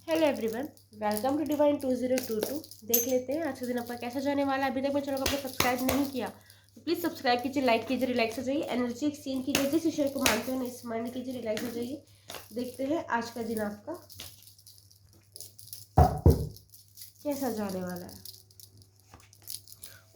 Hello everyone, welcome to divine 2022। देख लेते हैं आज का दिन आपका कैसा जाने वाला है। अभी तक मेरे चैनल को आपने सब्सक्राइब नहीं किया तो प्लीज़ सब्सक्राइब कीजिए, लाइक कीजिए, रिलैक्स हो जाइए, एनर्जी एक्सचेंज कीजिए, जिस विषय को मानते हो इस माइंड कीजिए, रिलैक्स हो जाइए। देखते हैं आज का दिन आपका कैसा जाने वाला है।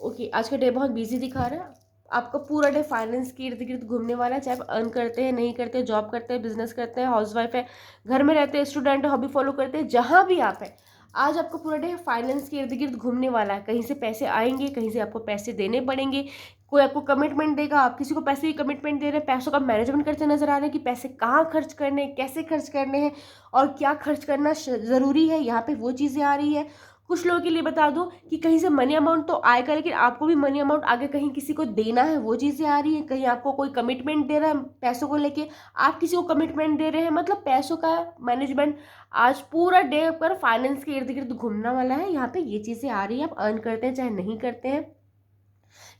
ओके, आज का डे बहुत बिजी दिखा रहा है। आपका पूरा डे फाइनेंस के इर्द गिर्द घूमने वाला है, चाहे आप अर्न करते हैं, नहीं करते, जॉब करते हैं, बिजनेस करते हैं, हाउसवाइफ है, घर में रहते हैं, स्टूडेंट है, हॉबी फॉलो करते हैं, जहाँ भी आप हैं, आज आपका पूरा डे फाइनेंस के इर्द गिर्द घूमने वाला है। कहीं से पैसे आएंगे, कहीं से आपको पैसे देने पड़ेंगे, कोई आपको कमिटमेंट देगा, आप किसी को पैसे की कमिटमेंट दे रहे हैं, पैसों का मैनेजमेंट करते नजर आ रहे हैं कि पैसे कहाँ खर्च करने हैं, कैसे खर्च करने हैं और क्या खर्च करना ज़रूरी है। यहाँ पे वो चीज़ें आ रही है। कुछ लोगों के लिए बता दूं कि कहीं से मनी अमाउंट तो आएगा, लेकिन आपको भी मनी अमाउंट आगे कहीं किसी को देना है, वो चीज़ें आ रही है। कहीं आपको कोई कमिटमेंट दे रहा है पैसों को लेके, आप किसी को कमिटमेंट दे रहे हैं, मतलब पैसों का मैनेजमेंट आज पूरा डे पर फाइनेंस के इर्द गिर्द घूमने वाला है। यहाँ पे ये चीज़ें आ रही है, आप अर्न करते हैं चाहे नहीं करते हैं।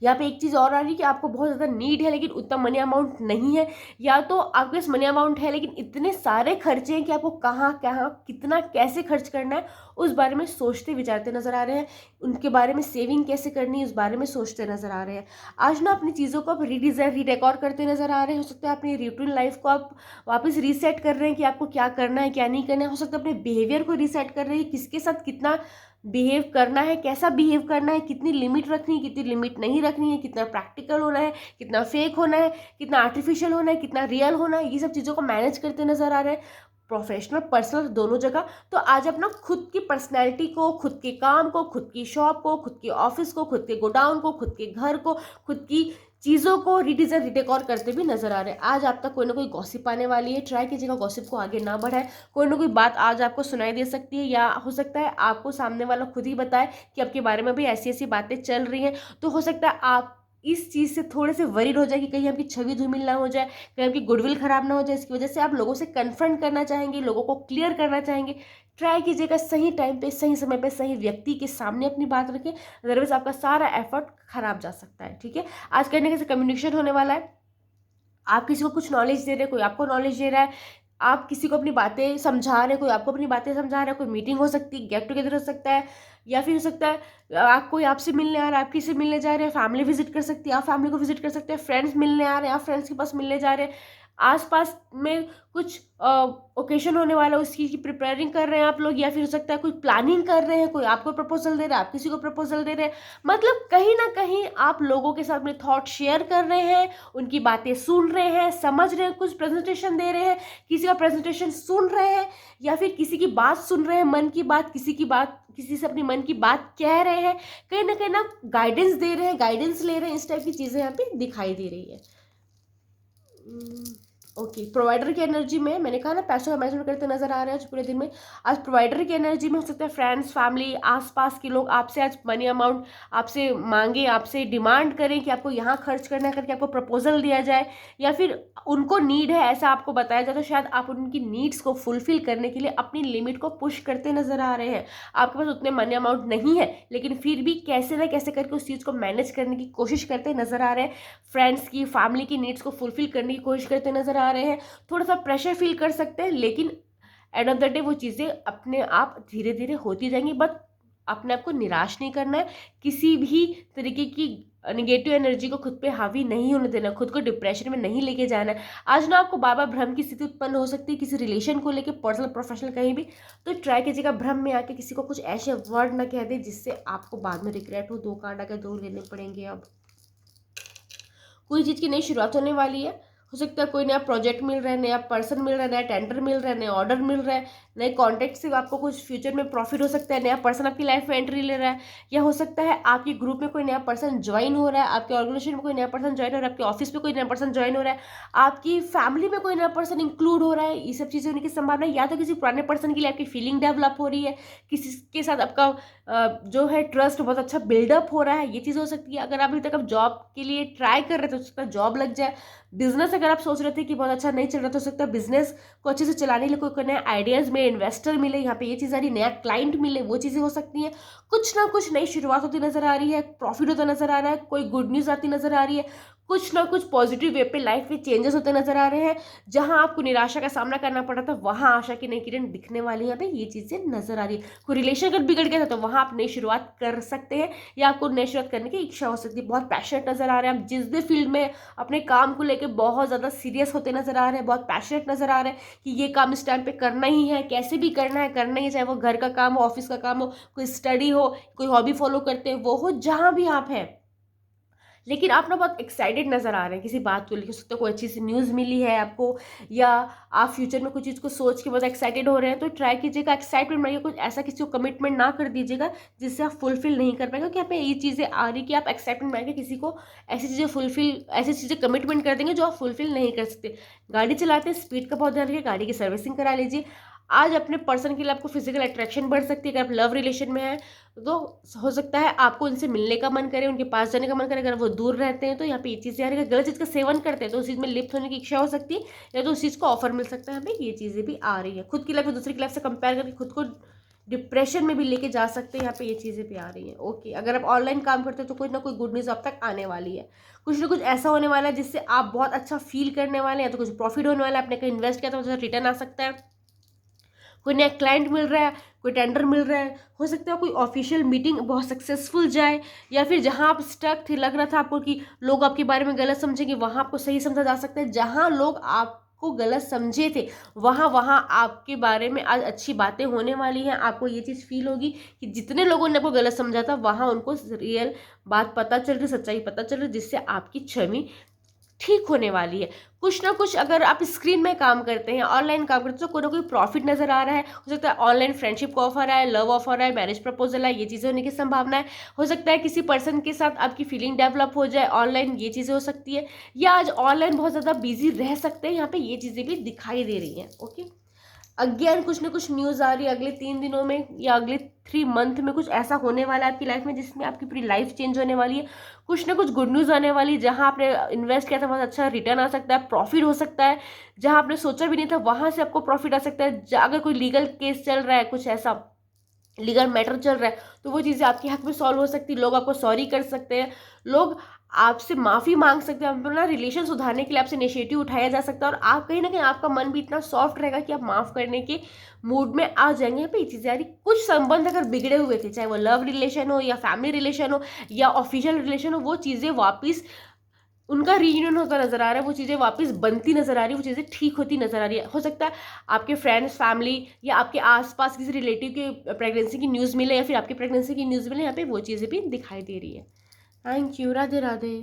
यहाँ पे एक चीज़ और आ रही है कि आपको बहुत ज़्यादा नीड है लेकिन उतना मनी अमाउंट नहीं है, या तो आपके पास मनी अमाउंट है लेकिन इतने सारे खर्चे हैं कि आपको कहाँ कहाँ कितना कैसे खर्च करना है उस बारे में सोचते विचारते नजर आ रहे हैं। उनके बारे में सेविंग कैसे करनी है उस बारे में सोचते नजर आ रहे हैं। आज ना अपनी चीज़ों को आप रीडिज़ाइन रीडेकोर करते नजर आ रहे हैं। हो सकता है अपनी रूटीन लाइफ को आप वापस रीसेट कर रहे हैं कि आपको क्या करना है क्या नहीं करना है। हो सकता है अपने बिहेवियर को रीसेट कर रहे हैं, किसके साथ कितना बिहेव करना है, कैसा बिहेव करना है, कितनी लिमिट रखनी है, कितनी लिमिट नहीं रखनी है, कितना प्रैक्टिकल होना है, कितना फेक होना है, कितना आर्टिफिशियल होना है, कितना रियल होना है। ये सब चीज़ों को मैनेज करते नजर आ रहे हैं, प्रोफेशनल पर्सनल दोनों जगह। तो आज अपना खुद की पर्सनैलिटी को, खुद के काम को, खुद की शॉप को, खुद के ऑफिस को, खुद के गोडाउन को, खुद के घर को, खुद की चीज़ों को रिडिज़ाइन रिडेकोर करते भी नजर आ रहे हैं। आज आप तक कोई ना कोई गॉसिप आने वाली है, ट्राई कीजिएगा गॉसिप को आगे ना बढ़ाए। कोई ना कोई बात आज आपको सुनाई दे सकती है, या हो सकता है आपको सामने वाला खुद ही बताए कि आपके बारे में भी ऐसी ऐसी बातें चल रही हैं। तो हो सकता है आप इस चीज़ से थोड़े से वरीड हो जाए कि कहीं आपकी छवि धूमिल ना हो जाए, कहीं आपकी गुडविल खराब ना हो जाए। इसकी वजह से आप लोगों से कन्फ्रंट करना चाहेंगे, लोगों को क्लियर करना चाहेंगे। ट्राई कीजिएगा सही टाइम पे, सही समय पे, सही व्यक्ति के सामने अपनी बात रखें, अदरवाइज आपका सारा एफर्ट खराब जा सकता है। ठीक है, आज करने के कम्युनिकेशन होने वाला है। आप किसी को कुछ नॉलेज दे रहे हैं, कोई आपको नॉलेज दे रहा है, आप किसी को अपनी बातें समझा रहे हैं, कोई आपको अपनी बातें समझा रहा है, कोई मीटिंग हो सकती है, गेट टुगेदर हो सकता है, या फिर हो सकता है आप कोई आपसे मिलने आ रहा है, आप किसी से मिलने जा रहे हैं, फैमिली विजिट कर सकती है, आप फैमिली को विजिट कर सकते हैं, फ्रेंड्स मिलने आ रहे हैं, आप फ्रेंड्स के पास मिलने जा रहे हैं, आसपास में कुछ ओकेशन होने वाला है, उस चीज़ की प्रिपेयरिंग कर रहे हैं आप लोग, या फिर हो सकता है कोई प्लानिंग कर रहे हैं, कोई आपको प्रपोजल दे रहा है, आप किसी को प्रपोजल दे रहे हैं। मतलब कहीं ना कहीं आप लोगों के साथ में थॉट शेयर कर रहे हैं, उनकी बातें सुन रहे हैं, समझ रहे हैं, कुछ प्रेजेंटेशन दे रहे हैं, किसी का प्रेजेंटेशन सुन रहे हैं, या फिर किसी की बात सुन रहे हैं, मन की बात, किसी की बात, किसी से अपनी मन की बात कह रहे हैं, कहीं ना गाइडेंस दे रहे हैं, गाइडेंस ले रहे हैं। इस टाइप की चीज़ें यहाँ पे दिखाई दे रही है। ओके, प्रोवाइडर की एनर्जी में मैंने कहा ना पैसों का मैनेजमेंट करते नजर आ रहे हैं आज पूरे दिन में। आज प्रोवाइडर की एनर्जी में हो सकता है फ्रेंड्स, फैमिली, आसपास के लोग आपसे आज मनी अमाउंट आपसे मांगे, आपसे डिमांड करें कि आपको यहाँ खर्च करना है, करके आपको प्रपोजल दिया जाए, या फिर उनको नीड है ऐसा आपको बताया जाए, तो शायद आप उनकी नीड्स को फुलफिल करने के लिए अपनी लिमिट को पुश करते नजर आ रहे हैं। आपके पास उतने मनी अमाउंट नहीं है लेकिन फिर भी कैसे ना कैसे करके उस चीज़ को मैनेज करने की कोशिश करते नजर आ रहे हैं। फ्रेंड्स की, फैमिली की नीड्स को फुलफिल करने की कोशिश करते नजर आ रहे हैं। थोड़ा सा प्रेशर फील कर सकते हैं लेकिन एंड ऑफ द डे वो चीज़ें अपने आप धीरे धीरे होती जाएंगी। बट अपने आप को निराश नहीं करना है, किसी भी तरीके की निगेटिव एनर्जी को खुद पे हावी नहीं होने देना, खुद को डिप्रेशन में नहीं लेके जाना है। आज ना आपको बार बार भ्रम की स्थिति उत्पन्न हो सकती है किसी रिलेशन को लेके, पर्सनल प्रोफेशनल कहीं भी। तो ट्राई कीजिएगा भ्रम में आके किसी को कुछ ऐसे वर्ड ना कह दे जिससे आपको बाद में रिग्रेट हो, दो कांड आके दो लेने पड़ेंगे। अब कोई चीज़ की नई शुरुआत होने वाली है, हो सकता है कोई नया प्रोजेक्ट मिल रहा है, नया पर्सन मिल रहा है, नया टेंडर मिल रहा है, नया ऑर्डर मिल रहा है, नए कॉन्टैक्ट से आपको कुछ फ्यूचर में प्रॉफिट हो सकता है, नया पर्सन आपकी लाइफ में एंट्री ले रहा है, या हो सकता है आपके ग्रुप में कोई नया पर्सन ज्वाइन हो रहा है, आपके ऑर्गेनाइजेशन में कोई नया पर्सन ज्वाइन हो रहा है, आपके ऑफिस में कोई नया पर्सन ज्वाइन हो रहा है, आपकी फैमिली में कोई नया पर्सन इंक्लूड हो रहा है। ये सब चीज़ें होने की संभावना है, या तो किसी पुराने पर्सन के लिए आपकी फीलिंग डेवलप हो रही है, किसी के साथ आपका जो है ट्रस्ट बहुत अच्छा बिल्डअप हो रहा है, ये चीज़ हो सकती है। अगर आप अभी तक आप जॉब के लिए ट्राई कर रहे थे तो हो सकता है जॉब लग जाए। बिजनेस अगर आप सोच रहे थे कि बहुत अच्छा नहीं चल रहा तो हो सकता है बिजनेस को अच्छे से चलाने के लिए कोई नया आइडियाज़ मिले, इन्वेस्टर मिले, यहाँ पे ये चीज़ आ रही, नया क्लाइंट मिले, वो चीज़ें हो सकती हैं। कुछ ना कुछ नई शुरुआत होती नजर आ रही है, प्रॉफिट होता नजर आ रहा है, कोई गुड न्यूज़ आती नजर आ रही है, कुछ ना कुछ पॉजिटिव वे पे लाइफ में चेंजेस होते नजर आ रहे हैं। जहां आपको निराशा का सामना करना पड़ा था, वहां आशा की नई किरण दिखने वाली है। यहाँ पे ये चीजें नजर आ रही है। कोई रिलेशन अगर बिगड़ गया था तो वहां आप नई शुरुआत कर सकते हैं, या आपको नई शुरुआत करने की इच्छा हो सकती है। बहुत पैशनेट नजर आ रहे हैं आप, जिस भी फील्ड में अपने काम को लेकर बहुत ज्यादा सीरियस होते नजर आ रहे हैं, बहुत पैशनेट नजर आ रहे हैं कि ये काम इस टाइम पे करना ही है, कैसे भी करना है, करना ही है, चाहे वो घर का काम हो, ऑफिस का काम हो, कोई स्टडी हो, कोई हॉबी फॉलो करते हो, वो हो, जहां भी आप हैं। लेकिन आप ना बहुत एक्साइटेड नजर आ रहे हैं किसी बात को लेकर। सकते कोई अच्छी सी न्यूज़ मिली है आपको, या आप फ्यूचर में कुछ चीज़ को सोच के बहुत एक्साइटेड हो रहे हैं, तो ट्राई कीजिएगा एक्साइटमेंट में कुछ ऐसा किसी को कमिटमेंट ना कर दीजिएगा जिससे आप फुलफिल नहीं कर पाएंगे। क्योंकि यहाँ पे ये चीज़ें आ रही कि आप एक्साइटमेंट में किसी को ऐसी चीज़ें कमिटमेंट कर देंगे जो आप फुलफिल नहीं कर सकते। गाड़ी चलाते हैं, स्पीड का बहुत ध्यान रखिए, गाड़ी की सर्विसिंग करा लीजिए। आज अपने पर्सन के लिए आपको फिजिकल अट्रैक्शन बढ़ सकती है। अगर आप लव रिलेशन में हैं तो हो सकता है आपको उनसे मिलने का मन करे, उनके पास जाने का मन करे। अगर वो दूर रहते हैं तो यहाँ पे ये चीज़ें आ रही है। गलत चीज़ का सेवन करते हैं तो उस चीज़ में लिप्त होने की इच्छा हो सकती है, या तो उस चीज़ को ऑफर मिल सकता है। यहाँ पे ये चीज़ें भी आ रही है। खुद की लाइफ में दूसरी की लाइफ से कंपेयर करके खुद को डिप्रेशन में भी लेके जा सकते हैं। यहाँ पे ये चीज़ें भी आ रही हैं। ओके, अगर आप ऑनलाइन काम करते हो तो कोई ना कोई गुड न्यूज़ आप तक आने वाली है। कुछ ना कुछ ऐसा होने वाला है जिससे आप बहुत अच्छा फील करने वाले हैं, या तो कुछ प्रॉफिट होने वाला है। आपने कहीं इन्वेस्ट किया तो रिटर्न आ सकता है, कोई नया क्लाइंट मिल रहा है, कोई टेंडर मिल रहा है, हो सकता है कोई ऑफिशियल मीटिंग बहुत सक्सेसफुल जाए, या फिर जहां आप स्टक थे, लग रहा था आपको कि लोग आपके बारे में गलत समझेंगे, वहां आपको सही समझा जा सकता है। जहां लोग आपको गलत समझे थे वहां वहां आपके बारे में आज अच्छी बातें होने वाली हैं। आपको ये चीज़ फील होगी कि जितने लोगों ने आपको गलत समझा था वहां उनको रियल बात पता चल रही, सच्चाई पता चल रही, जिससे आपकी छवि ठीक होने वाली है। कुछ ना कुछ, अगर आप स्क्रीन में काम करते हैं, ऑनलाइन काम करते हैं, तो कोई ना कोई प्रॉफिट नजर आ रहा है। हो सकता है ऑनलाइन फ्रेंडशिप का ऑफर है, लव ऑफर है, मैरिज प्रपोजल है, ये चीज़ें होने की संभावना है। हो सकता है किसी पर्सन के साथ आपकी फीलिंग डेवलप हो जाए ऑनलाइन, ये चीज़ें हो सकती है। या आज ऑनलाइन बहुत ज़्यादा बिजी रह सकते हैं, यहाँ पे ये चीज़ें भी दिखाई दे रही हैं। ओके, अगेन कुछ ना कुछ न्यूज़ आ रही है अगले 3 दिनों में या अगले 3 मंथ में। कुछ ऐसा होने वाला है आपकी लाइफ में जिसमें आपकी पूरी लाइफ चेंज होने वाली है। कुछ ना कुछ गुड न्यूज़ आने वाली है। जहां आपने इन्वेस्ट किया था बहुत अच्छा रिटर्न आ सकता है, प्रॉफिट हो सकता है। जहां आपने सोचा भी नहीं था वहां से आपको प्रॉफिट आ सकता है। अगर कोई लीगल केस चल रहा है, कुछ ऐसा लीगल मैटर चल रहा है, तो वो चीज़ें आपके हक में सॉल्व हो सकती है। लोग आपको सॉरी कर सकते हैं, लोग आपसे माफ़ी मांग सकते हैं, अपना रिलेशन सुधारने के लिए आपसे इनिशिएटिव उठाया जा सकता है। और आप कहीं ना कहीं आपका मन भी इतना सॉफ्ट रहेगा कि आप माफ़ करने के मूड में आ जाएंगे। यहाँ पे ये चीज़ें आ रही। कुछ संबंध अगर बिगड़े हुए थे, चाहे वो लव रिलेशन हो या फैमिली रिलेशन हो या ऑफिशियल रिलेशन हो, वो चीज़ें वापस उनका रीयूनियन होता नजर आ रहा है, वो चीज़ें वापस बनती नजर आ रही है, वो चीज़ें ठीक होती नजर आ रही है। हो सकता है आपके फ्रेंड्स, फैमिली या आपके आसपास किसी रिलेटिव के प्रेगनेंसी की न्यूज़ मिले, या फिर आपकी प्रेगनेंसी की न्यूज़ मिले। यहाँ पे वो चीज़ें भी दिखाई दे रही है। Thank you, Radhe Radhe.